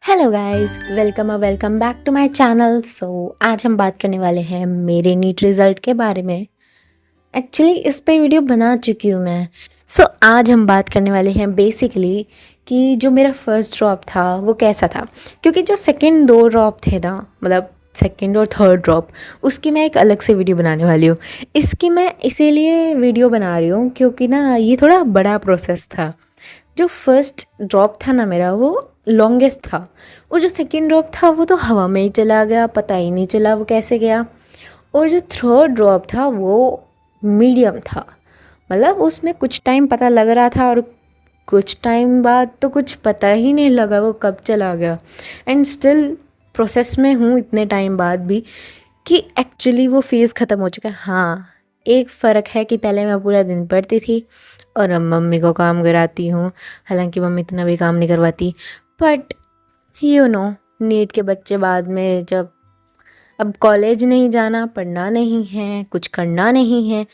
Hello guys, welcome back to my channel. आज हम बात करने वाले हैं मेरे नीट रिज़ल्ट के बारे में। एक्चुअली इस पे वीडियो बना चुकी हूँ मैं। आज हम बात करने वाले हैं बेसिकली कि जो मेरा फर्स्ट ड्रॉप था वो कैसा था, क्योंकि जो सेकंड दो ड्रॉप थे ना, मतलब सेकंड और थर्ड ड्रॉप, उसकी मैं एक अलग से वीडियो बनाने वाली हूँ। इसकी मैं इसीलिए वीडियो बना रही हूँ क्योंकि ना ये थोड़ा बड़ा प्रोसेस था। जो फर्स्ट ड्रॉप था ना मेरा, वो लॉन्गेस्ट था, और जो सेकंड ड्रॉप था वो तो हवा में ही चला गया, पता ही नहीं चला वो कैसे गया। और जो थर्ड ड्रॉप था वो मीडियम था, मतलब उसमें कुछ टाइम पता लग रहा था और कुछ टाइम बाद तो कुछ पता ही नहीं लगा वो कब चला गया। एंड स्टिल प्रोसेस में हूँ इतने टाइम बाद भी कि एक्चुअली वो फेज़ ख़त्म हो चुका है। हाँ, एक फ़र्क है कि पहले मैं पूरा दिन पढ़ती थी और अब मम्मी को काम कराती हूँ। हालांकि मम्मी इतना भी काम नहीं करवाती, बट नीट के बच्चे बाद में जब अब कॉलेज नहीं जाना, पढ़ना नहीं है, कुछ करना नहीं है,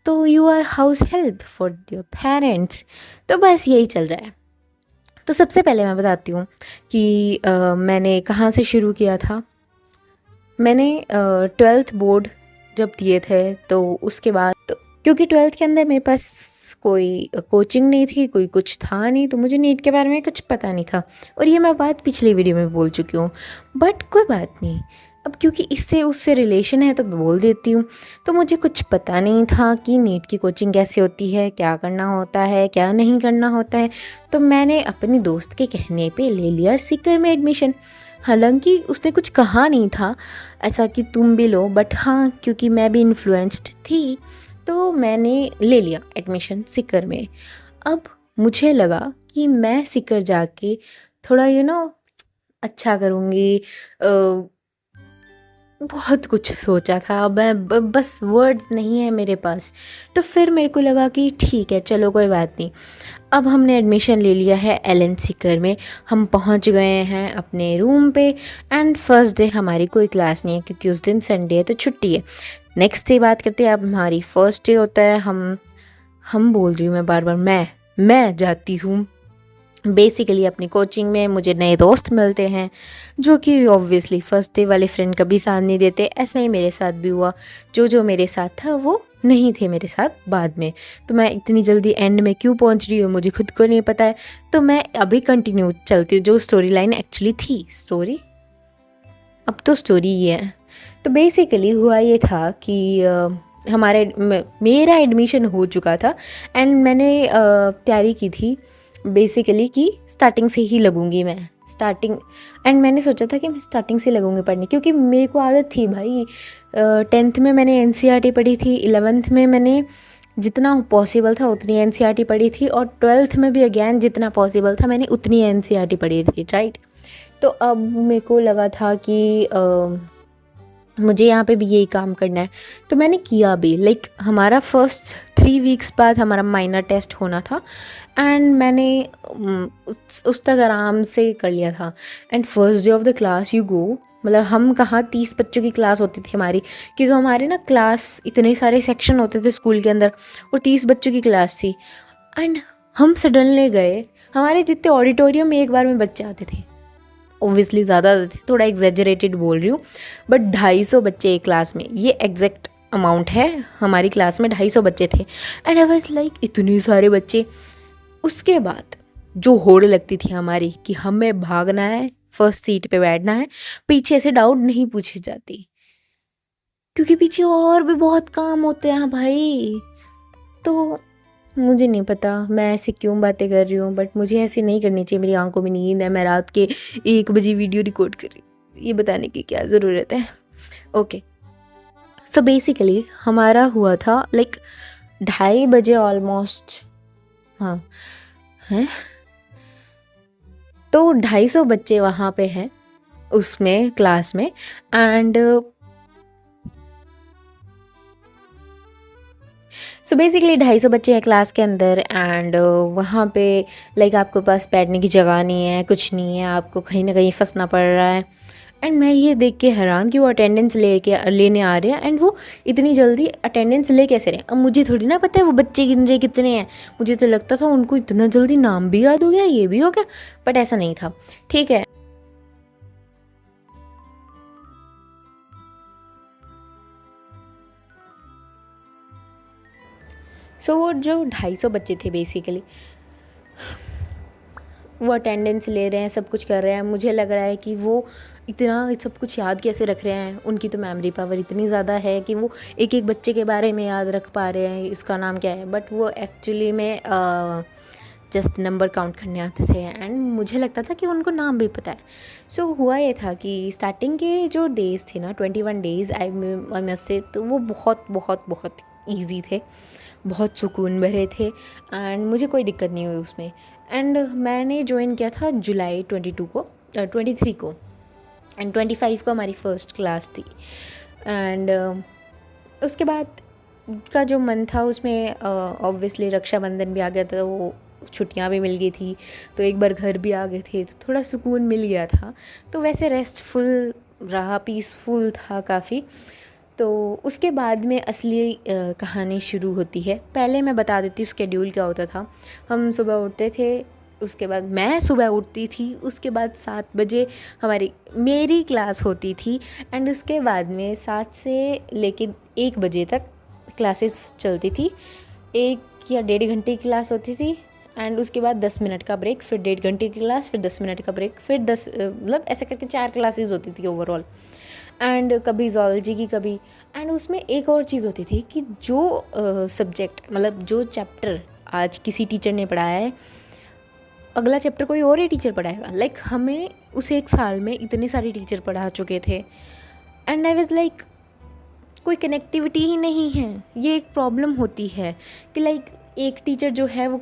तो you are house help for your parents. तो बस यही चल रहा है। तो सबसे पहले मैं बताती हूँ कि मैंने कहाँ से शुरू किया था। मैंने 12th बोर्ड जब दिए थे तो उसके बाद तो क्योंकि 12th के अंदर मेरे पास कोई कोचिंग नहीं थी, कोई कुछ था नहीं, तो मुझे नीट के बारे में कुछ पता नहीं था। और ये मैं बात पिछली वीडियो में बोल चुकी हूँ, बट कोई बात नहीं। अब क्योंकि इससे उससे रिलेशन है तो बोल देती हूँ। तो मुझे कुछ पता नहीं था कि नीट की कोचिंग कैसे होती है, क्या करना होता है, क्या नहीं करना होता है। तो मैंने अपनी दोस्त के कहने पे ले लिया सीकर में एडमिशन। हालांकि उसने कुछ कहा नहीं था ऐसा कि तुम भी लो, बट हाँ, क्योंकि मैं भी इन्फ्लुएंस्ड थी तो मैंने ले लिया एडमिशन सीकर में। अब मुझे लगा कि मैं सीकर जाके थोड़ा अच्छा करूँगी। बहुत कुछ सोचा था मैं, बस वर्ड्स नहीं है मेरे पास। तो फिर मेरे को लगा कि ठीक है, चलो कोई बात नहीं। अब हमने एडमिशन ले लिया है एलन सीकर में। हम पहुंच गए हैं अपने रूम पे एंड फर्स्ट डे हमारी कोई क्लास नहीं है क्योंकि उस दिन संडे है तो छुट्टी है। नेक्स्ट डे बात करते हैं। अब हमारी फर्स्ट डे होता है। हम बोल रही हूँ मैं बार बार, मैं जाती हूँ बेसिकली अपनी कोचिंग में। मुझे नए दोस्त मिलते हैं जो कि ऑब्वियसली फर्स्ट डे वाले फ्रेंड कभी साथ नहीं देते। ऐसा ही मेरे साथ भी हुआ। जो मेरे साथ था वो नहीं थे मेरे साथ बाद में। तो मैं इतनी जल्दी एंड में क्यों पहुंच रही हूँ मुझे खुद को नहीं पता है। तो मैं अभी कंटिन्यू चलती हूँ जो स्टोरी लाइन एक्चुअली थी। अब तो स्टोरी ये है। तो बेसिकली हुआ ये था कि मेरा एडमिशन हो चुका था एंड मैंने तैयारी की थी बेसिकली कि स्टार्टिंग से ही लगूंगी मैं। मैंने सोचा था कि मैं स्टार्टिंग से लगूंगी पढ़ने, क्योंकि मेरे को आदत थी भाई। 10th में मैंने एनसीईआरटी पढ़ी थी, 11th में मैंने जितना पॉसिबल था उतनी एनसीईआरटी पढ़ी थी, और 12th में भी अगेन जितना पॉसिबल था मैंने उतनी एनसीईआरटी पढ़ी थी, राइट। तो अब मेरे को लगा था कि मुझे यहाँ पे भी यही काम करना है। तो मैंने किया भी। हमारा फर्स्ट 3 वीक्स बाद हमारा माइनर टेस्ट होना था एंड मैंने उस तक आराम से कर लिया था। And first day of the class you go, मतलब हम कहाँ 30 बच्चों की क्लास होती थी हमारी, क्योंकि हमारे ना क्लास इतने सारे सेक्शन होते थे स्कूल के अंदर और 30 बच्चों की क्लास थी। एंड हम सडनली गए, हमारे जितने ऑडिटोरियम में एक बार में बच्चे आते थे, ओब्वियसली ज़्यादा थे, थोड़ा एग्जेजरेटेड बोल रही हूँ, बट 250 बच्चे एक क्लास में, ये एग्जैक्ट अमाउंट है। हमारी क्लास में 250 बच्चे थे एंड आई वाज लाइक इतने सारे बच्चे। उसके बाद जो होड़ लगती थी हमारी कि हमें भागना है, फर्स्ट सीट पे बैठना है, पीछे से डाउट नहीं पूछी जाती क्योंकि पीछे और भी बहुत काम होते हैं भाई। तो मुझे नहीं पता मैं ऐसे क्यों बातें कर रही हूँ, बट मुझे ऐसे नहीं करनी चाहिए। मेरी आंखों में नींद है, मैं रात के 1 बजे वीडियो रिकॉर्ड कर रही हूँ, ये बताने की क्या ज़रूरत है। ओके, सो बेसिकली हमारा हुआ था 2:30 बजे ऑलमोस्ट। हाँ है, तो 250 बच्चे वहाँ पे हैं उसमें क्लास में। एंड सो बेसिकली 250 बच्चे हैं क्लास के अंदर एंड वहाँ पे आपके पास बैठने की जगह नहीं है, कुछ नहीं है, आपको कहीं ना कहीं फंसना पड़ रहा है। एंड मैं ये देख के हैरान कि वो अटेंडेंस लेने आ रहे हैं एंड वो इतनी जल्दी अटेंडेंस ले कैसे रहे हैं। अब मुझे थोड़ी ना पता है वो बच्चे गिन रहे कितने हैं, मुझे तो लगता था उनको इतना जल्दी नाम भी याद हो गया, ये भी हो गया, बट ऐसा नहीं था। ठीक है, सो वो जो 250 बच्चे थे बेसिकली, वो अटेंडेंस ले रहे हैं, सब कुछ कर रहे हैं। मुझे लग रहा है कि वो इतना सब कुछ याद कैसे रख रहे हैं, उनकी तो मेमोरी पावर इतनी ज़्यादा है कि वो एक एक बच्चे के बारे में याद रख पा रहे हैं, इसका नाम क्या है। बट वो एक्चुअली में जस्ट नंबर काउंट करने आते थे एंड मुझे लगता था कि उनको नाम भी पता है। सो हुआ ये था कि स्टार्टिंग के जो डेज़ थे ना, 21 डेज़ आई मस्ट से, तो वो बहुत बहुत बहुत ईजी थे, बहुत सुकून भरे थे एंड मुझे कोई दिक्कत नहीं हुई उसमें। एंड मैंने ज्वाइन किया था जुलाई 23 को एंड 25 को हमारी फ़र्स्ट क्लास थी। एंड उसके बाद का जो मंथ था उसमें ऑब्वियसली रक्षाबंधन भी आ गया था, वो छुट्टियां भी मिल गई थी, तो एक बार घर भी आ गए थे, तो थोड़ा सुकून मिल गया था। तो वैसे रेस्टफुल रहा, पीसफुल था काफ़ी। तो उसके बाद में असली कहानी शुरू होती है। पहले मैं बता देती हूँ स्केड्यूल क्या होता था। हम सुबह उठते थे, उसके बाद मैं सुबह उठती थी, उसके बाद 7 बजे मेरी क्लास होती थी एंड उसके बाद में 7 से लेके 1 बजे तक क्लासेस चलती थी। 1 या 1.5 घंटे की क्लास होती थी एंड उसके बाद 10 मिनट का ब्रेक, फिर 1.5 घंटे की क्लास, फिर 10 मिनट का ब्रेक, फिर 10 मतलब ऐसे करके 4 क्लासेस होती थी ओवरऑल। एंड कभी जोलॉजी की, कभी एंड उसमें एक और चीज़ होती थी कि जो सब्जेक्ट मतलब जो चैप्टर आज किसी टीचर ने पढ़ाया है, अगला चैप्टर कोई और ही टीचर पढ़ाएगा। लाइक हमें उस 1 साल में इतने सारे टीचर पढ़ा चुके थे एंड आई वाज लाइक कोई कनेक्टिविटी ही नहीं है। ये एक प्रॉब्लम होती है कि लाइक एक टीचर जो है वो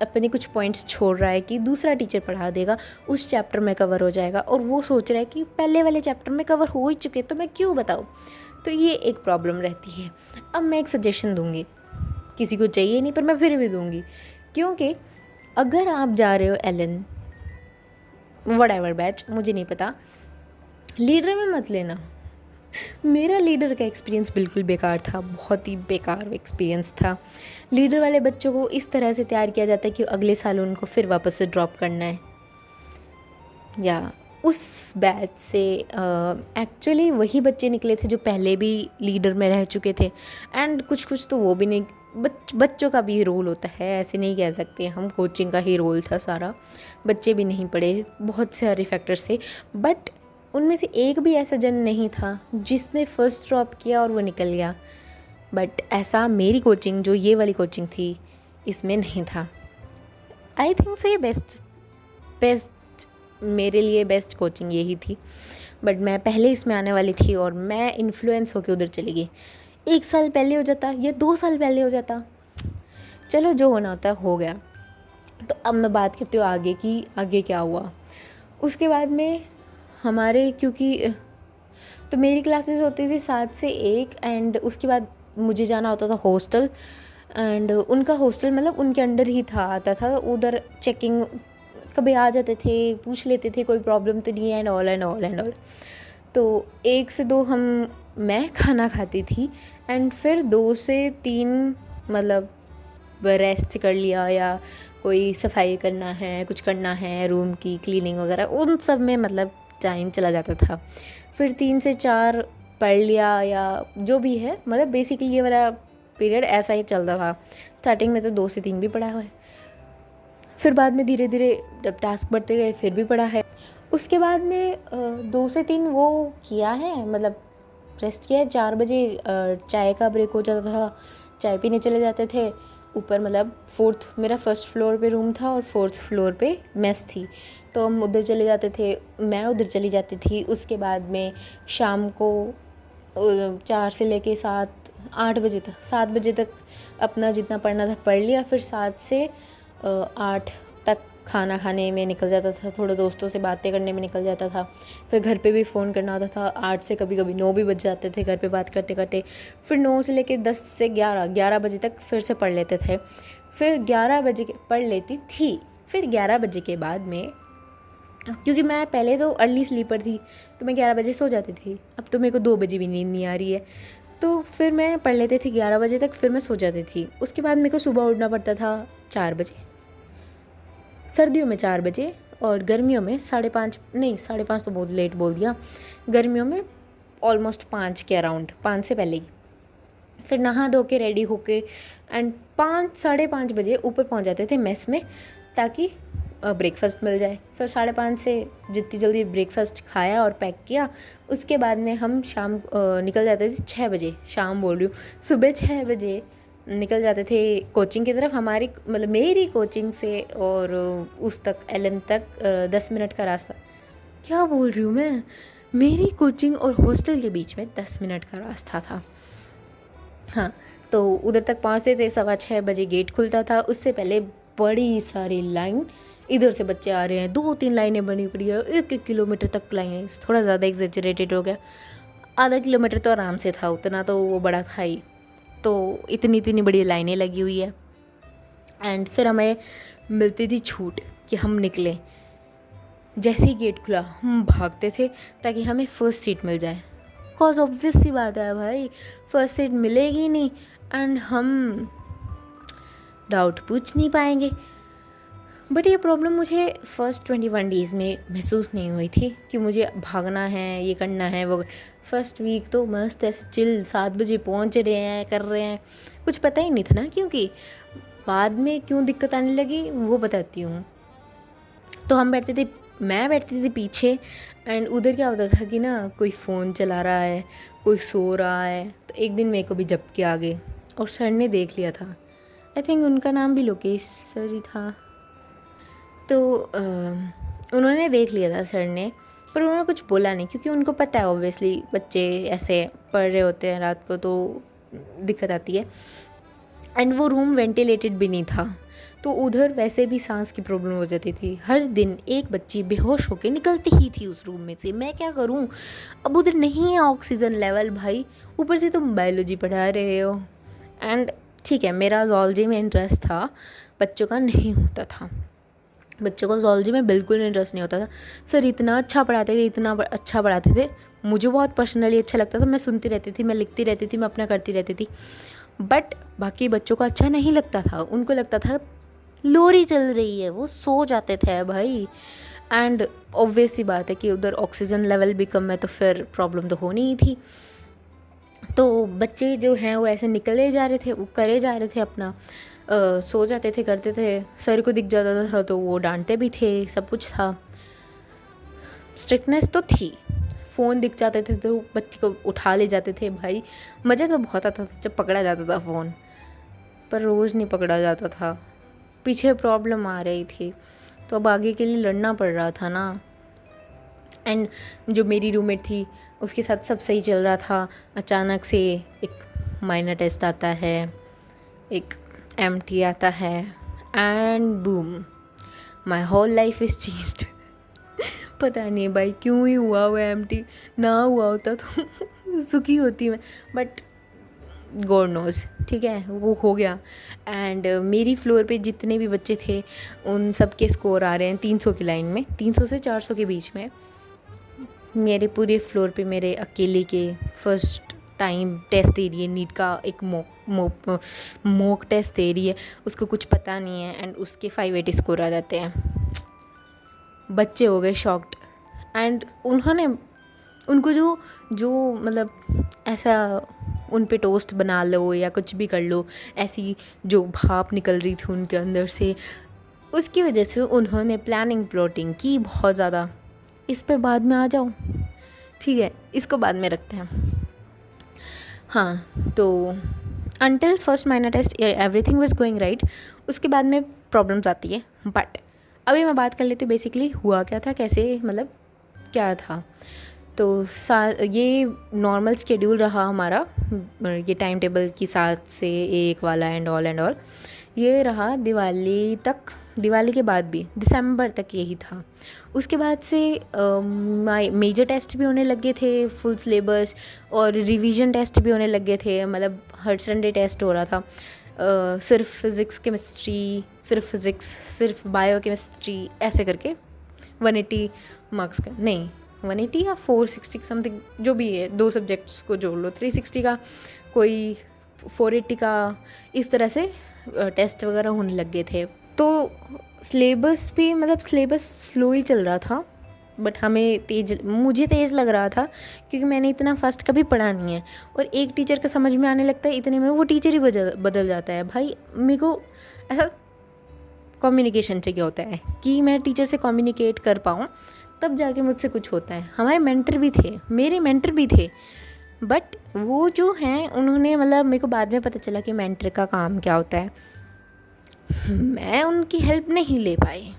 अपने कुछ पॉइंट्स छोड़ रहा है कि दूसरा टीचर पढ़ा देगा, उस चैप्टर में कवर हो जाएगा, और वो सोच रहा है कि पहले वाले चैप्टर में कवर हो ही चुके तो मैं क्यों बताऊँ। तो ये एक प्रॉब्लम रहती है। अब मैं एक सजेशन दूँगी, किसी को चाहिए नहीं पर मैं फिर भी दूँगी, क्योंकि अगर आप जा रहे हो एलन व्हाटएवर बैच, मुझे नहीं पता, लीडर में मत लेना। मेरा लीडर का एक्सपीरियंस बिल्कुल बेकार था, बहुत ही बेकार एक्सपीरियंस था। लीडर वाले बच्चों को इस तरह से तैयार किया जाता है कि अगले साल उनको फिर वापस से ड्रॉप करना है। या उस बैच से एक्चुअली वही बच्चे निकले थे जो पहले भी लीडर में रह चुके थे एंड कुछ तो वो भी नहीं। बच्चों का भी रोल होता है, ऐसे नहीं कह सकते हम, कोचिंग का ही रोल था सारा। बच्चे भी नहीं पढ़े, बहुत सारे फैक्टर्स थे, बट उनमें से एक भी ऐसा जन नहीं था जिसने फर्स्ट ड्रॉप किया और वो निकल गया। बट ऐसा मेरी कोचिंग, जो ये वाली कोचिंग थी, इसमें नहीं था। आई थिंक सो ये बेस्ट मेरे लिए बेस्ट कोचिंग यही थी। बट मैं पहले इसमें आने वाली थी और मैं इन्फ्लुएंस होकर उधर चली गई। 1 साल पहले हो जाता या 2 साल पहले हो जाता, चलो जो होना होता हो गया। तो अब मैं बात करती हूँ आगे की, आगे क्या हुआ। उसके बाद में हमारे, क्योंकि तो मेरी क्लासेस होती थी 7 से 1 एंड उसके बाद मुझे जाना होता था हॉस्टल। एंड उनका हॉस्टल मतलब उनके अंडर ही था, आता था उधर, चेकिंग कभी आ जाते थे, पूछ लेते थे कोई प्रॉब्लम तो नहीं है एंड ऑल। तो 1 से 2 मैं खाना खाती थी एंड फिर 2 से 3 मतलब रेस्ट कर लिया, या कोई सफाई करना है, कुछ करना है, रूम की क्लीनिंग वगैरह, उन सब में मतलब टाइम चला जाता था। फिर 3 से 4 पढ़ लिया या जो भी है, मतलब बेसिकली ये वाला पीरियड ऐसा ही चलता था। स्टार्टिंग में तो 2 से 3 भी पढ़ा हुआ है, फिर बाद में धीरे धीरे जब टास्क बढ़ते गए फिर भी पढ़ा है। उसके बाद में 2 से 3 वो किया है, मतलब रेस्ट किया है। 4 बजे चाय का ब्रेक हो जाता था, चाय पीने चले जाते थे ऊपर, मतलब मेरा फर्स्ट फ्लोर पे रूम था और 4th फ्लोर पे मेस थी, तो हम उधर चले जाते थे, मैं उधर चली जाती थी। उसके बाद में शाम को 4 से लेके 7 बजे तक अपना जितना पढ़ना था पढ़ लिया। फिर 7 से 8 तक खाना खाने में निकल जाता था, थोड़े दोस्तों से बातें करने में निकल जाता था। फिर घर पे भी फ़ोन करना होता था, 8 से कभी कभी 9 भी बज जाते थे घर पे बात करते करते। फिर 9 से लेके 10 से 11 बजे तक फिर से पढ़ लेते थे। फिर 11 बजे पढ़ लेती थी। फिर 11 बजे के बाद में, क्योंकि मैं पहले तो अर्ली स्लीपर थी तो मैं 11 बजे सो जाती थी, अब तो मेरे को 2 बजे भी नींद नहीं आ रही है, तो फिर मैं पढ़ लेती थी 11 बजे तक, फिर मैं सो जाती थी। उसके बाद मेरे को सुबह उठना पड़ता था 4 बजे, सर्दियों में 4 बजे और गर्मियों में 5:30 तो बहुत लेट बोल दिया, गर्मियों में ऑलमोस्ट 5 के अराउंड, 5 से पहले ही फिर नहा धो के रेडी होके एंड 5 साढ़े 5 बजे ऊपर पहुंच जाते थे मेस में, ताकि ब्रेकफास्ट मिल जाए। फिर 5:30 से जितनी जल्दी ब्रेकफास्ट खाया और पैक किया, उसके बाद में हम शाम निकल जाते थे 6 बजे, शाम बोल रही हूँ, सुबह 6 बजे निकल जाते थे कोचिंग की तरफ। हमारी मतलब मेरी कोचिंग से और उस तक एलन तक 10 मिनट का रास्ता, क्या बोल रही हूँ मैं, मेरी कोचिंग और हॉस्टल के बीच में 10 मिनट का रास्ता था। हाँ, तो उधर तक पहुँचते थे 6:15 बजे गेट खुलता था। उससे पहले बड़ी सारी लाइन, इधर से बच्चे आ रहे हैं, 2-3 लाइनें बनी पड़ी है, 1-1 किलोमीटर तक लाइनें, थोड़ा ज़्यादा एग्जेजरेटेड हो गया, आधा किलोमीटर तो आराम से था, उतना तो वो बड़ा था ही। तो इतनी इतनी बड़ी लाइनें लगी हुई है। एंड फिर हमें मिलती थी छूट कि हम निकलें। जैसे ही गेट खुला हम भागते थे ताकि हमें फ़र्स्ट सीट मिल जाए। कॉज ऑब्वियस सी बात है भाई, फ़र्स्ट सीट मिलेगी नहीं एंड हम डाउट पूछ नहीं पाएंगे। बट ये प्रॉब्लम मुझे फ़र्स्ट 21 डेज़ में महसूस नहीं हुई थी कि मुझे भागना है, ये करना है, वो। फ़र्स्ट वीक तो मस्त ऐसे चिल 7 बजे पहुंच रहे हैं, कर रहे हैं, कुछ पता ही नहीं था ना। क्योंकि बाद में क्यों दिक्कत आने लगी वो बताती हूँ। तो मैं बैठती थी पीछे एंड उधर क्या होता था कि ना, कोई फ़ोन चला रहा है, कोई सो रहा है। तो एक दिन मेरे को भी झपके आ गए और सर ने देख लिया था। आई थिंक उनका नाम भी लोकेश सर ही था। तो उन्होंने देख लिया था सर ने, पर उन्होंने कुछ बोला नहीं, क्योंकि उनको पता है ऑब्वियसली बच्चे ऐसे पढ़ रहे होते हैं रात को, तो दिक्कत आती है। एंड वो रूम वेंटिलेटेड भी नहीं था, तो उधर वैसे भी सांस की प्रॉब्लम हो जाती थी। हर दिन एक बच्ची बेहोश होकर निकलती ही थी उस रूम में से। मैं क्या करूं, अब उधर नहीं है ऑक्सीजन लेवल भाई, ऊपर से तुम बायोलॉजी पढ़ा रहे हो। एंड ठीक है, मेरा ज़ूलॉजी में इंटरेस्ट था, बच्चों का नहीं होता था। बच्चों को ज़ूलॉजी में बिल्कुल इंटरेस्ट नहीं होता था। सर इतना अच्छा पढ़ाते थे, इतना अच्छा पढ़ाते थे, मुझे बहुत पर्सनली अच्छा लगता था। मैं सुनती रहती थी, मैं लिखती रहती थी, मैं अपना करती रहती थी। बट बाकी बच्चों को अच्छा नहीं लगता था, उनको लगता था लोरी चल रही है, वो सो जाते थे भाई। एंड ऑब्वियस सी बात है कि उधर ऑक्सीजन लेवल भी कम है, तो फिर प्रॉब्लम तो होनी ही थी। तो बच्चे जो हैं वो ऐसे निकले जा रहे थे, वो करे जा रहे थे अपना, सो जाते थे, करते थे। सर को दिख जाता था तो वो डांटते भी थे, सब कुछ था, स्ट्रिक्टनेस तो थी। फ़ोन दिख जाते थे तो बच्चे को उठा ले जाते थे भाई। मज़ा तो बहुत आता था जब पकड़ा जाता था फ़ोन, पर रोज़ नहीं पकड़ा जाता था, पीछे प्रॉब्लम आ रही थी, तो अब आगे के लिए लड़ना पड़ रहा था ना। एंड जो मेरी रूममेट थी उसके साथ सब सही चल रहा था, अचानक से एक माइनर टेस्ट आता है, एक एमटी आता है, and boom, my whole life is changed. पता नहीं भाई क्यों ही हुआ वो एमटी, ना हुआ होता तो सुखी होती मैं, बट गॉड नोज़, ठीक है, वो हो गया। एंड मेरी फ्लोर पे जितने भी बच्चे थे उन सब के स्कोर आ रहे हैं 300 की लाइन में, 300 से 400 के बीच में। मेरे पूरे फ्लोर पे मेरे अकेले के फर्स्ट टाइम टेस्ट दे रही है, नीट का एक मॉक टेस्ट दे रही है, उसको कुछ पता नहीं है एंड उसके 580 स्कोर आ जाते हैं। बच्चे हो गए शॉक्ड। एंड उनको जो मतलब ऐसा उन पे टोस्ट बना लो या कुछ भी कर लो, ऐसी जो भाप निकल रही थी उनके अंदर से, उसकी वजह से उन्होंने प्लानिंग प्लॉटिंग की बहुत ज़्यादा। इस पे बाद में आ जाओ, ठीक है, इसको बाद में रखते हैं। हाँ, तो until first minor test everything was going right, उसके बाद में प्रॉब्लम्स आती है। बट अभी मैं बात कर लेती हूँ बेसिकली हुआ क्या था, कैसे मतलब क्या था। तो ये नॉर्मल स्केड्यूल रहा हमारा, ये टाइम टेबल की 7 से 1 वाला एंड ऑल ये रहा दिवाली तक। दिवाली के बाद भी दिसंबर तक यही था। उसके बाद से मेजर टेस्ट भी होने लगे थे फुल सिलेबस, और रिवीजन टेस्ट भी होने लगे थे, मतलब हर संडे टेस्ट हो रहा था। सिर्फ फिज़िक्स केमिस्ट्री, सिर्फ बायो केमिस्ट्री, ऐसे करके 180 मार्क्स का, नहीं 180 या 460 समथिंग, जो भी है, 2 सब्जेक्ट्स को जोड़ लो, 360 का, कोई 480 का, इस तरह से टेस्ट वगैरह होने लगे थे। तो सिलेबस भी मतलब सिलेबस स्लो ही चल रहा था, बट मुझे तेज़ लग रहा था क्योंकि मैंने इतना फास्ट कभी पढ़ा नहीं है। और एक टीचर का समझ में आने लगता है इतने में वो टीचर ही बदल जाता है। भाई मेरे को ऐसा कम्युनिकेशन चाहिए होता है कि मैं टीचर से कम्युनिकेट कर पाऊँ, तब जाके मुझसे कुछ होता है। हमारे मेंटर भी थे, मेरे मेंटर भी थे, बट वो जो हैं उन्होंने मतलब मेरे को बाद में पता चला कि मेंटर का काम क्या होता है। मैं उनकी हेल्प नहीं ले पाई।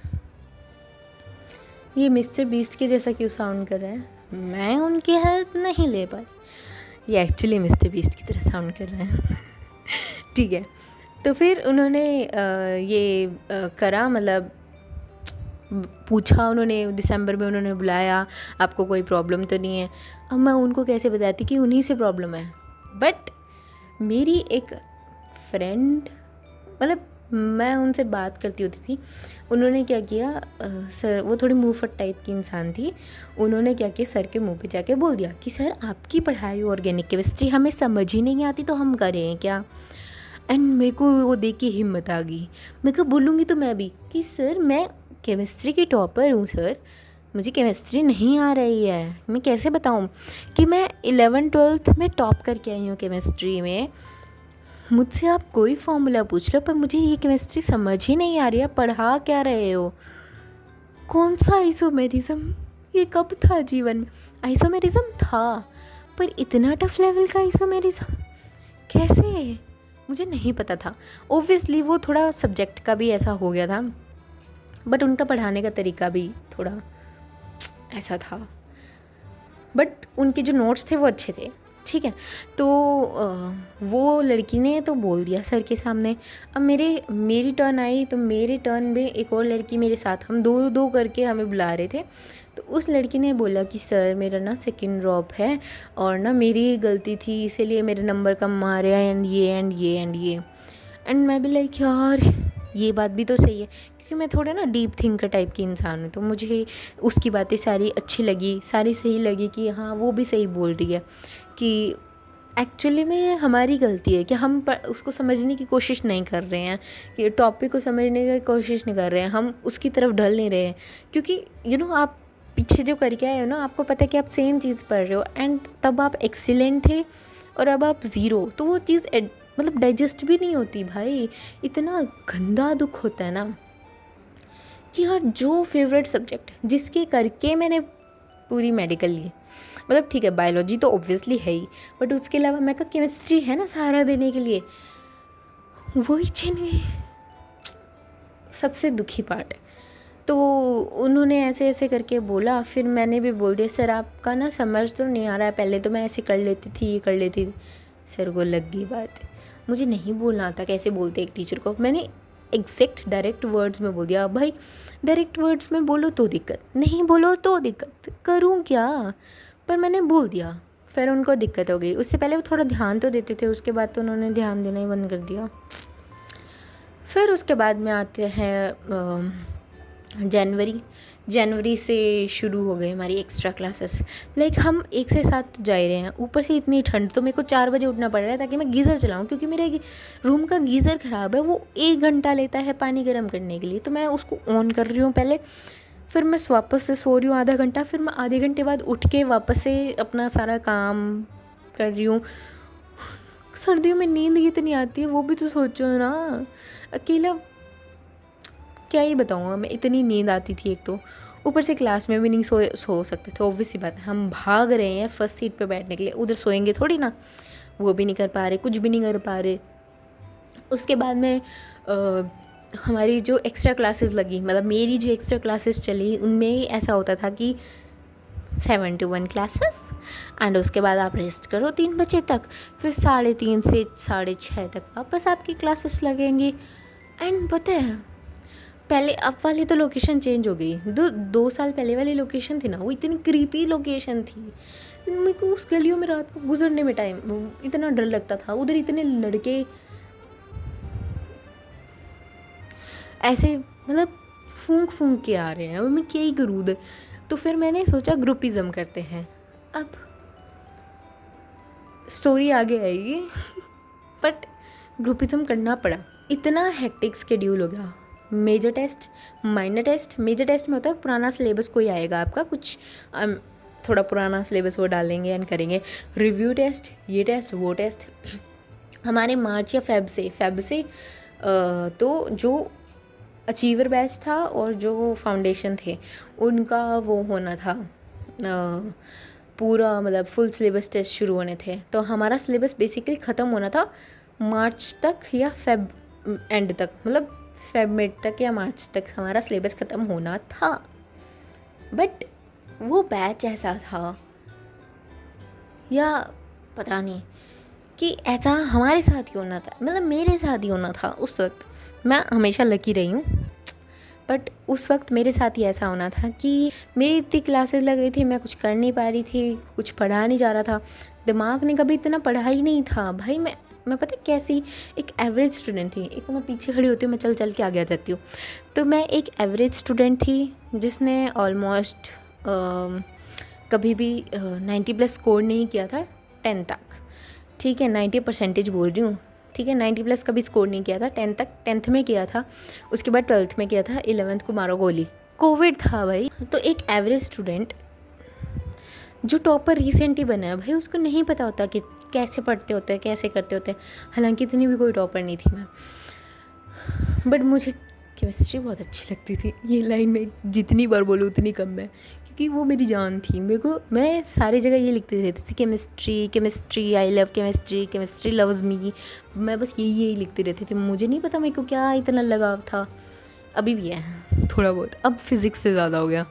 ये मिस्टर बीस्ट के जैसा क्यों साउंड कर रहा है? मैं उनकी हेल्प नहीं ले पाई। ये एक्चुअली मिस्टर बीस्ट की तरह साउंड कर रहे हैं। ठीक है, तो फिर उन्होंने करा, मतलब पूछा उन्होंने, दिसंबर में उन्होंने बुलाया, आपको कोई प्रॉब्लम तो नहीं है। अब मैं उनको कैसे बताती कि उन्हीं से प्रॉब्लम है। बट मेरी एक फ्रेंड, मतलब मैं उनसे बात करती होती थी, उन्होंने क्या किया, सर, वो थोड़ी मुँहफट टाइप की इंसान थी, उन्होंने क्या किया, सर के मुंह पे जाके बोल दिया कि सर आपकी पढ़ाई ऑर्गेनिक केमिस्ट्री हमें समझ ही नहीं आती तो हम करें क्या। एंड मेरे को वो देख के हिम्मत आ गई। मैं को बोलूँगी तो मैं भी कि सर मैं केमिस्ट्री की टॉपर हूँ सर, मुझे केमिस्ट्री नहीं आ रही है, मैं कैसे बताऊँ कि मैं 11th-12th में टॉप करके आई हूँ केमिस्ट्री में। मुझसे आप कोई फॉर्मूला पूछ रहे हो पर मुझे ये केमिस्ट्री समझ ही नहीं आ रही है, पढ़ा क्या रहे हो, कौन सा आइसोमेरिज्म, ये कब था जीवन में? आइसोमेरिज्म था, पर इतना टफ लेवल का आइसोमेरिज्म कैसे, मुझे नहीं पता था। ओब्वियसली वो थोड़ा सब्जेक्ट का भी ऐसा हो गया था, बट उनका पढ़ाने का तरीका भी थोड़ा ऐसा था। बट उनके जो नोट्स थे वो अच्छे थे, ठीक है। तो वो लड़की ने तो बोल दिया सर के सामने। अब मेरी टर्न आई, तो मेरे टर्न में एक और लड़की मेरे साथ, हम दो दो करके हमें बुला रहे थे। तो उस लड़की ने बोला कि सर मेरा ना सेकंड ड्रॉप है और ना मेरी गलती थी, इसीलिए मेरे नंबर कम आ रहे हैं एंड ये एंड ये एंड ये। एंड मैं भी लाइक यार ये बात भी तो सही है, क्योंकि मैं थोड़ा ना डीप थिंकर टाइप की इंसान हूँ, तो मुझे उसकी बातें सारी अच्छी लगी, सारी सही लगी कि हाँ वो भी सही बोल रही है कि एक्चुअली में हमारी गलती है कि हम उसको समझने की कोशिश नहीं कर रहे हैं, कि टॉपिक को समझने की कोशिश नहीं कर रहे हैं, हम उसकी तरफ ढल नहीं रहे हैं। क्योंकि आप पीछे जो करके आए हो ना, आपको पता है कि आप सेम चीज़ पढ़ रहे हो एंड तब आप एक्सीलेंट थे और अब आप ज़ीरो, तो वो चीज़ मतलब डाइजेस्ट भी नहीं होती भाई। इतना गंदा दुख होता है ना कि यार जो फेवरेट सब्जेक्ट जिसके करके मैंने पूरी मेडिकल ली, मतलब ठीक है बायोलॉजी तो ऑब्वियसली है ही, बट उसके अलावा मैं का केमिस्ट्री है ना सहारा देने के लिए, वही छिन गई। सबसे दुखी पार्ट है। तो उन्होंने ऐसे ऐसे करके बोला, फिर मैंने भी बोल दिया सर आपका ना समझ तो नहीं आ रहा है, पहले तो मैं ऐसे कर लेती थी, ये कर लेती थी। सर को लग गई बात, मुझे नहीं बोलना था कैसे बोलते एक टीचर को। मैंने एग्जैक्ट डायरेक्ट वर्ड्स में बोल दिया। भाई डायरेक्ट वर्ड्स में बोलो तो दिक्कत, नहीं बोलो तो दिक्कत, करूँ क्या? पर मैंने बोल दिया, फिर उनको दिक्कत हो गई। उससे पहले वो थोड़ा ध्यान तो देते थे, उसके बाद तो उन्होंने ध्यान देना ही बंद कर दिया। फिर उसके बाद में आते हैं जनवरी से शुरू हो गए हमारी एक्स्ट्रा क्लासेस। लाइक हम 1 से 7 जा ही रहे हैं, ऊपर से इतनी ठंड, तो मेरे को 4 बजे उठना पड़ रहा है ताकि मैं गीज़र चलाऊं, क्योंकि मेरे रूम का गीज़र ख़राब है, वो 1 घंटा लेता है पानी गर्म करने के लिए। तो मैं उसको ऑन कर रही हूँ पहले, फिर मैं वापस से सो रही हूँ आधा घंटा, फिर मैं आधे घंटे बाद उठ के वापस से अपना सारा काम कर रही हूँ। सर्दियों में नींद कितनी आती है वो भी तो सोचो ना, अकेला क्या ही बताऊँगा मैं, इतनी नींद आती थी। एक तो ऊपर से क्लास में भी नहीं सो सकते थे, ऑब्वियस सी बात है, हम भाग रहे हैं फर्स्ट सीट पे बैठने के लिए, उधर सोएंगे थोड़ी ना, वो भी नहीं कर पा रहे, कुछ भी नहीं कर पा रहे। उसके बाद में हमारी जो एक्स्ट्रा क्लासेस लगी, मतलब मेरी जो एक्स्ट्रा क्लासेस चली, उनमें ऐसा होता था कि 7 to 1 क्लासेस एंड उसके बाद आप रेस्ट करो 3 बजे तक, फिर 3:30 से 6:30 तक वापस आपकी क्लासेस लगेंगी। एंड पता है पहले, अब वाली तो लोकेशन चेंज हो गई, 2 साल पहले वाली लोकेशन थी ना, वो इतनी क्रीपी लोकेशन थी। मेरे को उस गलियों में रात को गुजरने में टाइम इतना डर लगता था, उधर इतने लड़के ऐसे मतलब फूंक के आ रहे हैं, अब मैं क्या ही करूँ उधर। तो फिर मैंने सोचा ग्रुपिज़म करते हैं। अब स्टोरी आगे आएगी बट ग्रुपिज़म करना पड़ा, इतना हेक्टिक स्केड्यूल हो गया। Major test, minor test. Major test में होता है पुराना सिलेबस कोई आएगा आपका, कुछ थोड़ा पुराना सिलेबस वो डालेंगे एंड करेंगे। रिव्यू टेस्ट, ये टेस्ट वो टेस्ट। हमारे मार्च या फेब से तो जो अचीवर बैच था और जो फाउंडेशन थे उनका वो होना था, पूरा मतलब फुल सिलेबस टेस्ट शुरू होने थे। तो हमारा सिलेबस बेसिकली ख़त्म होना था मार्च तक या फेब एंड तक, मतलब फेब मिड तक या मार्च तक हमारा सिलेबस ख़त्म होना था। बट वो बैच ऐसा था, या पता नहीं कि ऐसा हमारे साथ ही होना था, मतलब मेरे साथ ही होना था उस वक्त। मैं हमेशा लकी रही हूँ, बट उस वक्त मेरे साथ ही ऐसा होना था कि मेरी इतनी क्लासेस लग रही थी, मैं कुछ कर नहीं पा रही थी, कुछ पढ़ा नहीं जा रहा था, दिमाग ने कभी इतना पढ़ा ही नहीं था भाई। मैं पता कैसी एक एवरेज स्टूडेंट थी। एक मैं पीछे खड़ी होती हूँ, मैं चल चल के आगे आ जाती हूँ। तो मैं एक एवरेज स्टूडेंट थी जिसने ऑलमोस्ट कभी भी 90+ स्कोर नहीं किया था 10 तक, ठीक है, 90% बोल रही हूँ, ठीक है, 90+ कभी स्कोर नहीं किया था 10 तक। 10th में किया था, उसके बाद 12th में किया था, 11th को मारो गोली, कोविड था भाई। तो एक एवरेज स्टूडेंट जो टॉपर रिसेंटली बना है भाई, उसको नहीं पता होता कि कैसे पढ़ते होते हैं, कैसे करते होते हैं। हालांकि इतनी भी कोई टॉपर नहीं थी मैं, बट मुझे केमिस्ट्री बहुत अच्छी लगती थी। ये लाइन मैं जितनी बार बोलूँ उतनी कम है, क्योंकि वो मेरी जान थी। मैं सारी जगह ये लिखती रहती थी, chemistry, I love chemistry loves me. मैं बस यही लिखती रहती थी। मुझे नहीं पता मेरे को क्या इतना लगाव था, अभी भी है थोड़ा बहुत, अब फिज़िक्स से ज़्यादा हो गया।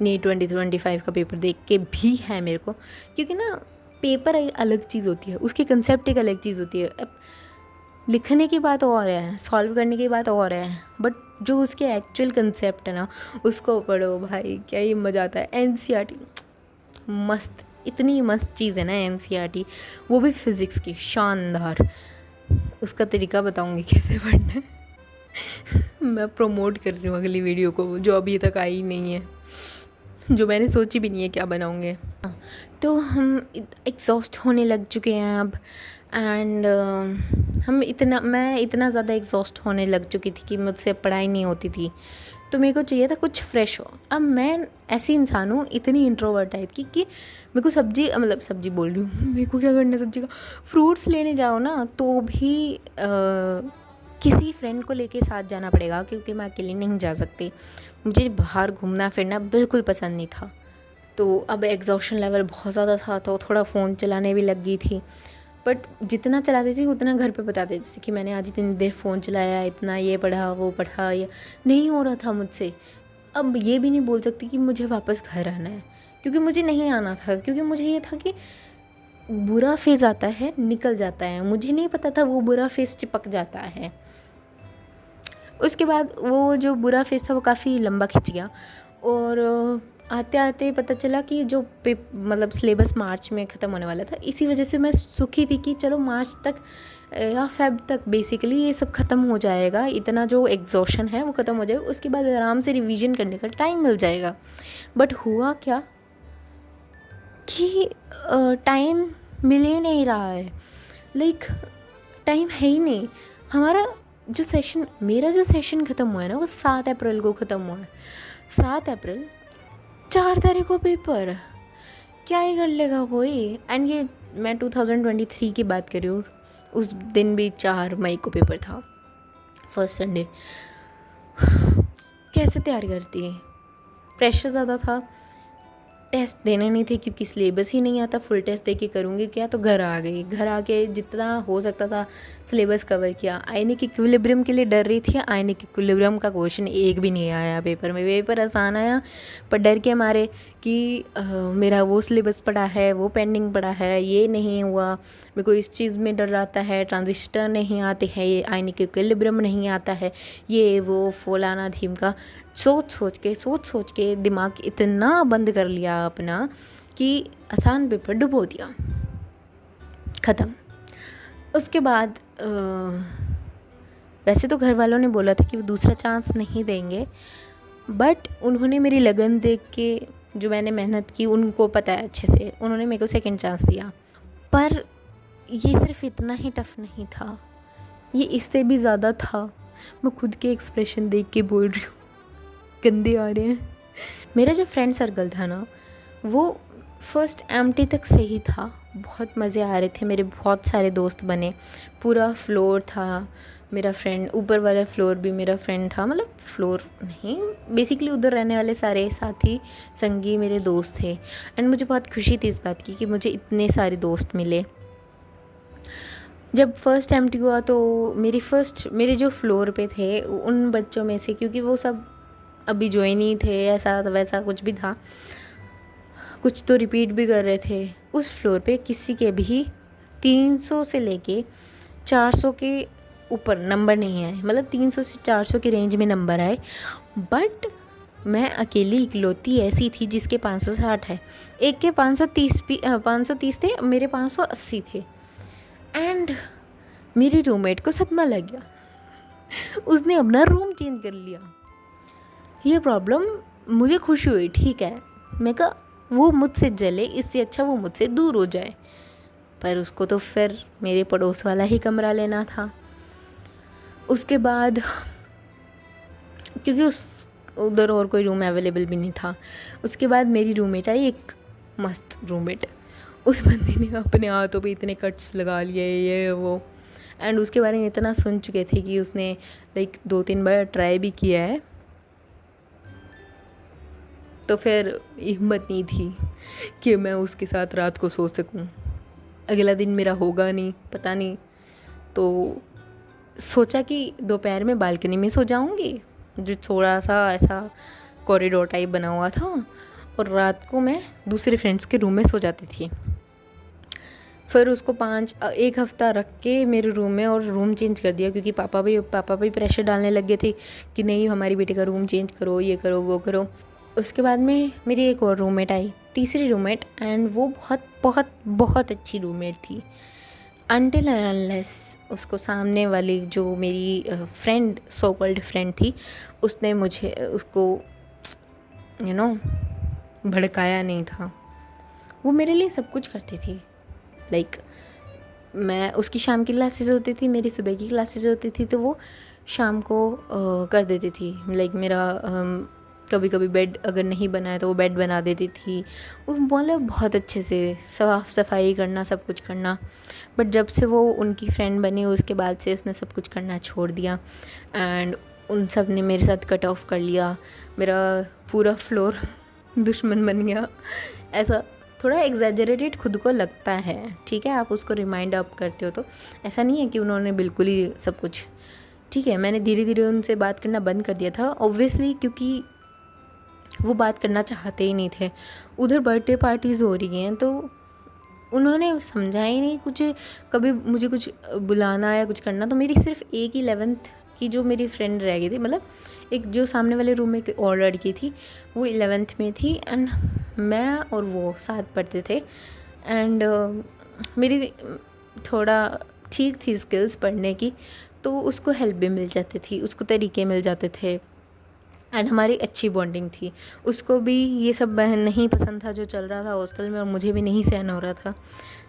नीट 2025 का पेपर देख के भी है मेरे को, क्योंकि ना पेपर एक अलग चीज़ होती है, उसकी कंसेप्ट एक अलग चीज़ होती है। अब लिखने की बात और है, सॉल्व करने की बात और है, बट जो उसके एक्चुअल कंसेप्ट है ना, उसको पढ़ो भाई, क्या ही मज़ा आता है। एनसीईआरटी मस्त, इतनी मस्त चीज़ है ना एनसीईआरटी, वो भी फिज़िक्स की, शानदार। उसका तरीका बताऊँगी कैसे पढ़ना है। मैं प्रमोट कर रही हूँ अगली वीडियो को, जो अभी तक आई नहीं है, जो मैंने सोची भी नहीं है क्या बनाऊँगे। तो हम एग्जॉस्ट होने लग चुके हैं अब, एंड मैं इतना ज़्यादा एग्जॉस्ट होने लग चुकी थी कि मुझसे पढ़ाई नहीं होती थी। तो मेरे को चाहिए था कुछ फ्रेश हो। अब मैं ऐसी इंसान हूँ, इतनी इंट्रोवर्ट टाइप की, कि मेरे को सब्जी बोल रही हूँ, मेरे को क्या करना है सब्जी का। फ्रूट्स लेने जाओ ना तो भी किसी फ्रेंड को लेके साथ जाना पड़ेगा, क्योंकि मैं अकेली नहीं जा सकती। मुझे बाहर घूमना फिरना बिल्कुल पसंद नहीं था। तो अब एग्जॉशन लेवल बहुत ज़्यादा था, तो थोड़ा फ़ोन चलाने भी लग गई थी। बट जितना चलाती थी उतना घर पे बता देती थी कि मैंने आज इतनी देर फ़ोन चलाया, इतना ये पढ़ा वो पढ़ा, या नहीं हो रहा था मुझसे। अब ये भी नहीं बोल सकती कि मुझे वापस घर आना है, क्योंकि मुझे नहीं आना था, क्योंकि मुझे ये था कि बुरा फेज़ आता है निकल जाता है। मुझे नहीं पता था वो बुरा फेज़ चिपक जाता है। उसके बाद वो जो बुरा फेज़ था वो काफ़ी लंबा खिंच गया, और आते आते पता चला कि जो मतलब सिलेबस मार्च में ख़त्म होने वाला था। इसी वजह से मैं सुखी थी कि चलो मार्च तक या फेब तक बेसिकली ये सब ख़त्म हो जाएगा, इतना जो एग्जॉशन है वो ख़त्म हो जाएगा, उसके बाद आराम से रिवीजन करने का टाइम मिल जाएगा। बट हुआ क्या कि टाइम मिल ही नहीं रहा है, लाइक टाइम है ही नहीं। मेरा जो सेशन ख़त्म हुआ है ना, वो 7 अप्रैल को ख़त्म हुआ है। 7 अप्रैल, 4 तारीख को पेपर, क्या ही कर लेगा कोई। एंड ये मैं 2023 की बात कर रही हूँ, उस दिन भी 4 मई को पेपर था, फर्स्ट संडे। कैसे तैयार करती, प्रेशर ज़्यादा था, टेस्ट देने नहीं थे क्योंकि सिलेबस ही नहीं आता। फुल टेस्ट दे के करूँगी क्या, तो घर आ गई। घर आके जितना हो सकता था सिलेबस कवर किया। आयनिक इक्विलिब्रियम के लिए डर रही थी, आयनिक इक्विलिब्रियम का क्वेश्चन एक भी नहीं आया पेपर में। पेपर आसान आया, पर डर के मारे कि मेरा वो सिलेबस पड़ा है, वो पेंडिंग पड़ा है, ये नहीं हुआ, मेरे को इस चीज़ में डर रहता है, ट्रांजिस्टर नहीं आते हैं, ये आयनिक इक्विलिब्रियम नहीं आता है, ये वो फलाना ढीमका। सोच सोच के दिमाग इतना बंद कर लिया अपना कि आसान पेपर डुबो दिया, ख़त्म। उसके बाद वैसे तो घर वालों ने बोला था कि वो दूसरा चांस नहीं देंगे, बट उन्होंने मेरी लगन देख के, जो मैंने मेहनत की, उनको पता है अच्छे से, उन्होंने मेरे को सेकंड चांस दिया। पर ये सिर्फ इतना ही टफ़ नहीं था, ये इससे भी ज़्यादा था। मैं खुद के एक्सप्रेशन देख के बोल रही हूँ, गंदे आ रहे हैं। मेरा जो फ्रेंड सर्कल था ना, वो फर्स्ट एमटी तक सही था, बहुत मज़े आ रहे थे, मेरे बहुत सारे दोस्त बने, पूरा फ्लोर था मेरा फ्रेंड, ऊपर वाला फ्लोर भी मेरा फ्रेंड था, मतलब फ्लोर नहीं, बेसिकली उधर रहने वाले सारे साथी संगी मेरे दोस्त थे। एंड मुझे बहुत खुशी थी इस बात की कि मुझे इतने सारे दोस्त मिले। जब फर्स्ट एमटी हुआ तो मेरे जो फ्लोर पे थे उन बच्चों में से, क्योंकि वो सब अभी ज्वाइन ही थे, ऐसा वैसा कुछ भी था, कुछ तो रिपीट भी कर रहे थे, उस फ्लोर पे किसी के भी 300 से लेके 400 के ऊपर नंबर नहीं आए, मतलब 300 से 400 के रेंज में नंबर आए। बट मैं अकेली इकलौती ऐसी थी जिसके 560 है, एक के 530 थे, मेरे 580 थे। एंड मेरी रूममेट को सदमा लग गया, उसने अपना रूम चेंज कर लिया। ये प्रॉब्लम मुझे खुशी हुई, ठीक है, मैं कहा वो मुझसे जले, इससे अच्छा वो मुझसे दूर हो जाए। पर उसको तो फिर मेरे पड़ोस वाला ही कमरा लेना था। उसके बाद क्योंकि उधर और कोई रूम अवेलेबल भी नहीं था, उसके बाद मेरी रूममेट आई, एक मस्त रूममेट। उस बंदी ने अपने हाथों पे इतने कट्स लगा लिए, ये वो, एंड उसके बारे में इतना सुन चुके थे कि उसने लाइक 2-3 बार ट्राई भी किया है। तो फिर हिम्मत नहीं थी कि मैं उसके साथ रात को सो सकूं। अगला दिन मेरा होगा नहीं, पता नहीं, तो सोचा कि दोपहर में बालकनी में सो जाऊंगी, जो थोड़ा सा ऐसा कॉरिडोर टाइप बना हुआ था, और रात को मैं दूसरे फ्रेंड्स के रूम में सो जाती थी। फिर उसको 1 हफ़्ता रख के मेरे रूम में और रूम चेंज कर दिया, क्योंकि पापा भी प्रेशर डालने लग गए थे कि नहीं हमारी बेटी का रूम चेंज करो, ये करो वो करो। उसके बाद में मेरी एक और रूममेट आई, तीसरी रूममेट, एंड वो बहुत बहुत बहुत अच्छी रूममेट थी, अनटिल एंड अनलेस उसको सामने वाली जो मेरी फ्रेंड, सो कॉल्ड फ्रेंड थी, उसने मुझे उसको भड़काया नहीं था। वो मेरे लिए सब कुछ करती थी, लाइक मैं उसकी शाम की क्लासेस होती थी, मेरी सुबह की क्लासेस होती थी, तो वो शाम को कर देती थी। लाइक मेरा कभी कभी बेड अगर नहीं बना है तो वो बेड बना देती थी। वो मतलब बहुत अच्छे से साफ़ सफाई करना, सब कुछ करना। बट जब से वो उनकी फ्रेंड बनी उसके बाद से उसने सब कुछ करना छोड़ दिया, एंड उन सब ने मेरे साथ कट ऑफ कर लिया। मेरा पूरा फ्लोर दुश्मन बन गया। ऐसा थोड़ा एग्जैजरेटेड खुद को लगता है, ठीक है, आप उसको रिमाइंड अप करते हो, तो ऐसा नहीं है कि उन्होंने बिल्कुल ही सब कुछ, ठीक है, मैंने धीरे धीरे उनसे बात करना बंद कर दिया था, ऑब्वियसली, क्योंकि वो बात करना चाहते ही नहीं थे। उधर बर्थडे पार्टीज़ हो रही हैं तो उन्होंने समझा ही नहीं कुछ, कभी मुझे कुछ बुलाना या कुछ करना। तो मेरी सिर्फ एक ही 11th की जो मेरी फ्रेंड रह गई थी, मतलब एक जो सामने वाले रूम में एक और लड़की थी, वो 11th में थी, एंड मैं और वो साथ पढ़ते थे। एंड मेरी थोड़ा ठीक थी स्किल्स पढ़ने की, तो उसको हेल्प भी मिल जाती थी, उसको तरीके मिल जाते थे, एंड हमारी अच्छी बॉन्डिंग थी। उसको भी ये सब नहीं पसंद था जो चल रहा था हॉस्टल में, और मुझे भी नहीं सहन हो रहा था,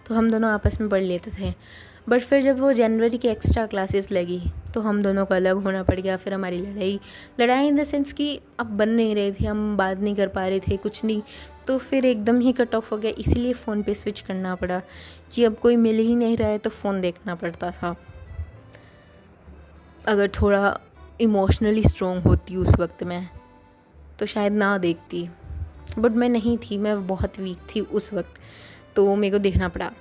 तो हम दोनों आपस में पढ़ लेते थे। बट फिर जब वो जनवरी की एक्स्ट्रा क्लासेस लगी तो हम दोनों को अलग होना पड़ गया। फिर हमारी लड़ाई इन द सेंस कि अब बन नहीं रही थी, हम बात नहीं कर पा रहे थे, कुछ नहीं, तो फिर एकदम ही कट ऑफ हो गया। इसीलिए फ़ोन पे स्विच करना पड़ा कि अब कोई मिल ही नहीं रहा है तो फ़ोन देखना पड़ता था। अगर थोड़ा इमोशनली स्ट्रॉन्ग होती उस वक्त मैं, तो शायद ना देखती, बट मैं नहीं थी, मैं बहुत वीक थी उस वक्त, तो मेरे को देखना पड़ा।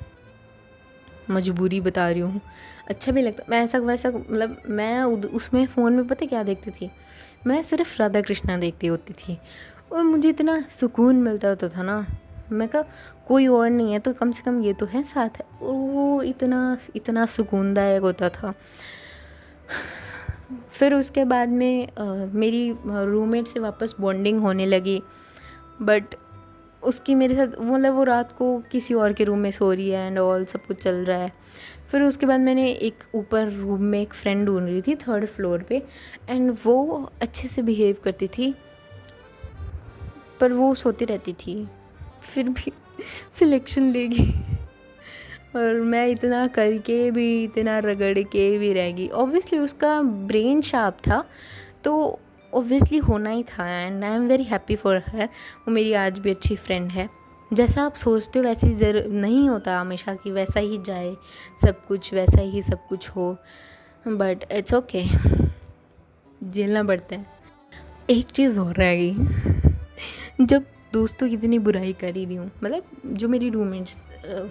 मजबूरी बता रही हूँ, अच्छा भी लगता। मैं ऐसा वैसा, मतलब मैं उसमें फ़ोन में पता क्या देखती थी, मैं सिर्फ राधा कृष्णा देखती होती थी, और मुझे इतना सुकून मिलता होता था ना। मैं कहा कोई और नहीं है तो कम से कम ये तो है साथ है, और वो इतना इतना सुकूनदायक होता था। फिर उसके बाद में मेरी रूममेट से वापस बॉन्डिंग होने लगी, बट उसकी मेरे साथ, मतलब वो रात को किसी और के रूम में सो रही है एंड ऑल, सब कुछ चल रहा है। फिर उसके बाद मैंने एक ऊपर रूम में एक फ्रेंड ढूंढ रही थी 3rd फ्लोर पे, एंड वो अच्छे से बिहेव करती थी, पर वो सोती रहती थी, फिर भी सिलेक्शन लेगी। और मैं इतना करके भी, इतना रगड़ के भी रह गई। ऑब्वियसली उसका ब्रेन शार्प था, तो ऑब्वियसली होना ही था, and I am very happy for her. वो मेरी आज भी अच्छी फ्रेंड है। जैसा आप सोचते हो वैसे नहीं होता हमेशा कि वैसा ही जाए सब कुछ, वैसा ही सब कुछ हो, बट इट्स ओके, झेलना पड़ता है। एक चीज़ हो रह गई, जब दोस्तों की इतनी बुराई कर ही रही हूँ, मतलब जो मेरी रूममेट्स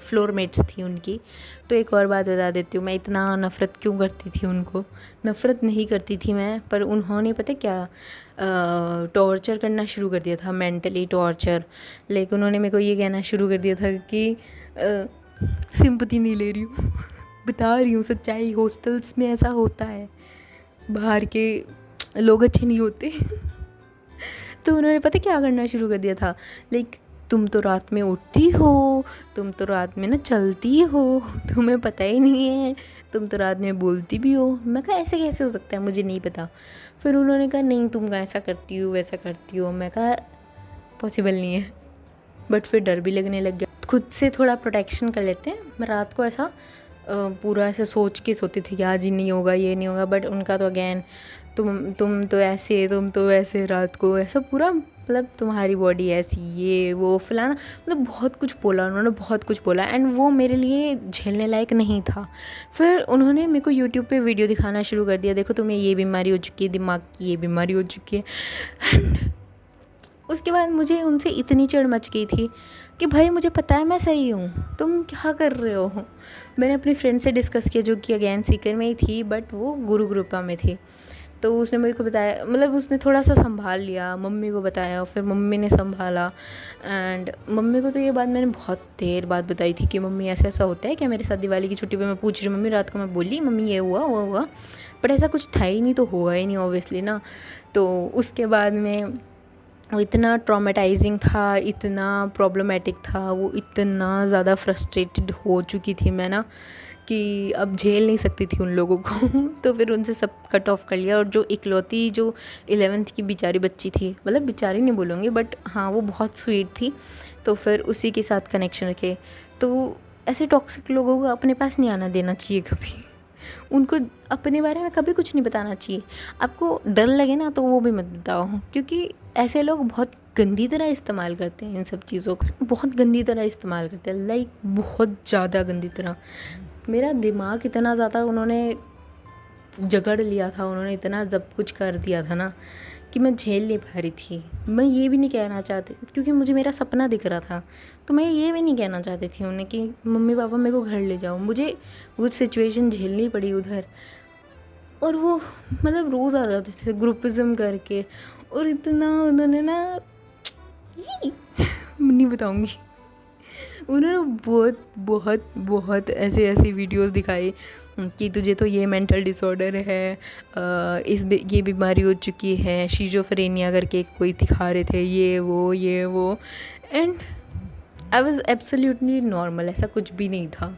फ्लोरमेट्स थी उनकी, तो एक और बात बता देती हूँ, मैं इतना नफ़रत क्यों करती थी उनको। नफ़रत नहीं करती थी मैं, पर उन्होंने पता क्या टॉर्चर करना शुरू कर दिया था, मेंटली टॉर्चर। लेकिन उन्होंने मेरे को ये कहना शुरू कर दिया था कि सिंपैथी नहीं ले रही हूँ बता रही हूँ सच्चाई, हॉस्टल्स में ऐसा होता है, बाहर के लोग अच्छे नहीं होते तो उन्होंने पता क्या करना शुरू कर दिया था, लाइक तुम तो रात में उठती हो, तुम तो रात में ना चलती हो, तुम्हें पता ही नहीं है, तुम तो रात में बोलती भी हो। मैं कहा ऐसे कैसे हो सकता है, मुझे नहीं पता। फिर उन्होंने कहा नहीं तुम ऐसा करती हो वैसा करती हो। मैं कहा पॉसिबल नहीं है, बट फिर डर भी लगने लग गया। खुद से थोड़ा प्रोटेक्शन कर लेते हैं। मैं रात को ऐसा पूरा ऐसे सोच के सोती थी कि आज ही नहीं होगा, ये नहीं होगा, बट उनका तो अगेन तुम तो ऐसे, तुम तो वैसे, रात को ऐसा पूरा, मतलब तुम्हारी बॉडी ऐसी, ये वो फलाना, मतलब बहुत कुछ बोला उन्होंने, बहुत कुछ बोला, एंड वो मेरे लिए झेलने लायक नहीं था। फिर उन्होंने मेरे को यूट्यूब पे वीडियो दिखाना शुरू कर दिया, देखो तुम्हें ये बीमारी हो चुकी है, दिमाग की ये बीमारी हो चुकी है। एंड उसके बाद मुझे उनसे इतनी चिढ़ मच गई थी कि भाई मुझे पता है मैं सही हूँ, तुम क्या कर रहे हो। मैंने अपनी फ्रेंड से डिस्कस किया, जो कि अगेन सीकर में ही थी, बट वो गुरुग्रुपा में थी। तो उसने मेरे को बताया, मतलब उसने थोड़ा सा संभाल लिया, मम्मी को बताया, फिर मम्मी ने संभाला। एंड मम्मी को तो ये बात मैंने बहुत देर बाद बताई थी कि मम्मी ऐसा ऐसा होता है क्या मेरे साथ। दिवाली की छुट्टी पे मैं पूछ रही, मम्मी रात को मैं बोली मम्मी ये हुआ वो हुआ, बट ऐसा कुछ था ही नहीं, तो होगा ही नहीं ऑब्वियसली ना। तो उसके बाद में वो इतना ट्रॉमेटाइजिंग था, इतना प्रॉब्लमेटिक था, वो इतना ज़्यादा फ्रस्ट्रेटेड हो चुकी थी मैं ना, कि अब झेल नहीं सकती थी उन लोगों को तो फिर उनसे सब कट ऑफ कर लिया। और जो इकलौती जो 11th की बेचारी बच्ची थी, मतलब बेचारी नहीं बोलूँगी, बट हाँ वो बहुत स्वीट थी, तो फिर उसी के साथ कनेक्शन रखे। तो ऐसे टॉक्सिक लोगों को अपने पास नहीं आना देना चाहिए कभी उनको अपने बारे में कभी कुछ नहीं बताना चाहिए। आपको डर लगे ना तो वो भी मत बताओ, क्योंकि ऐसे लोग बहुत गंदी तरह इस्तेमाल करते हैं इन सब चीज़ों को, बहुत गंदी तरह इस्तेमाल करते हैं, लाइक बहुत ज़्यादा गंदी तरह। मेरा दिमाग इतना ज़्यादा उन्होंने जकड़ लिया था, उन्होंने इतना सब कुछ कर दिया था ना कि मैं झेल नहीं पा रही थी। मैं ये भी नहीं कहना चाहती, क्योंकि मुझे मेरा सपना दिख रहा था, तो मैं ये भी नहीं कहना चाहती थी उन्हें कि मम्मी पापा मेरे को घर ले जाओ। मुझे वो सिचुएशन झेलनी पड़ी उधर, और वो मतलब रोज़ आ जाते थे ग्रुपिज़म करके, और इतना उन्होंने ना नहीं बताऊँगी, उन्होंने बहुत बहुत बहुत ऐसे ऐसी वीडियोस दिखाई कि तुझे तो ये मेंटल डिसऑर्डर है, ये बीमारी हो चुकी है, शीजोफ्रेनिया करके कोई दिखा रहे थे, ये वो। And I was absolutely normal, ऐसा कुछ भी नहीं था।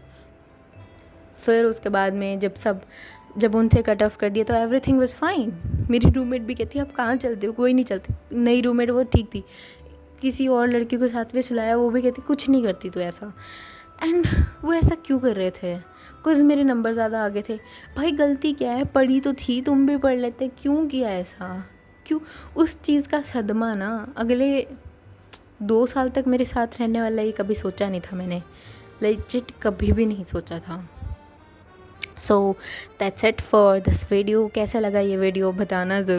फिर उसके बाद में जब उनसे कट ऑफ कर दिया तो एवरीथिंग वाज फाइन। मेरी रूममेट भी कहती आप कहाँ चलते हो, कोई नहीं चलते। नई रूममेट वो ठीक थी, किसी और लड़की को साथ में सुलाया, वो भी कहती कुछ नहीं करती तो ऐसा। एंड वो ऐसा क्यों कर रहे थे, कुछ मेरे नंबर ज़्यादा आगे थे। भाई गलती क्या है, पढ़ी तो थी, तुम भी पढ़ लेते, क्यों किया ऐसा, क्यों। उस चीज़ का सदमा ना अगले 2 साल तक मेरे साथ रहने वाला, ये कभी सोचा नहीं था मैंने, लेजिट कभी भी नहीं सोचा था। So that's it for this video. कैसा लगा ये वीडियो बताना ज़रूर।